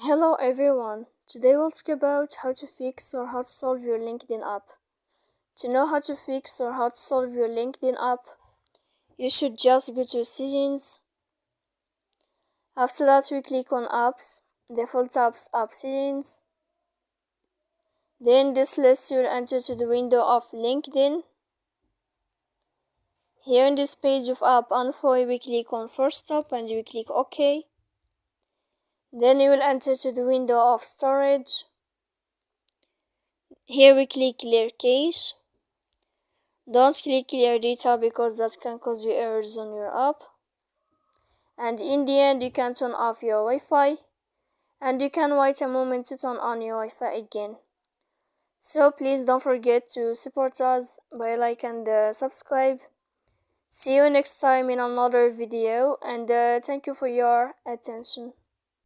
Hello everyone, today we'll talk about how to fix or how to solve your LinkedIn app. To know how to fix or how to solve your LinkedIn app, you should just go to settings. After that we click on apps, default apps, app settings. Then this list you'll enter to the window of LinkedIn. Here in this page of app info we click on first stop and we click OK. Then you will enter to the window of storage. Here we click clear cache. Don't click clear data because that can cause you errors on your app. And in the end you can turn off your Wi-Fi and you can wait a moment to turn on your Wi-Fi again. So please don't forget to support us by like and subscribe. See you next time in another video and thank you for your attention.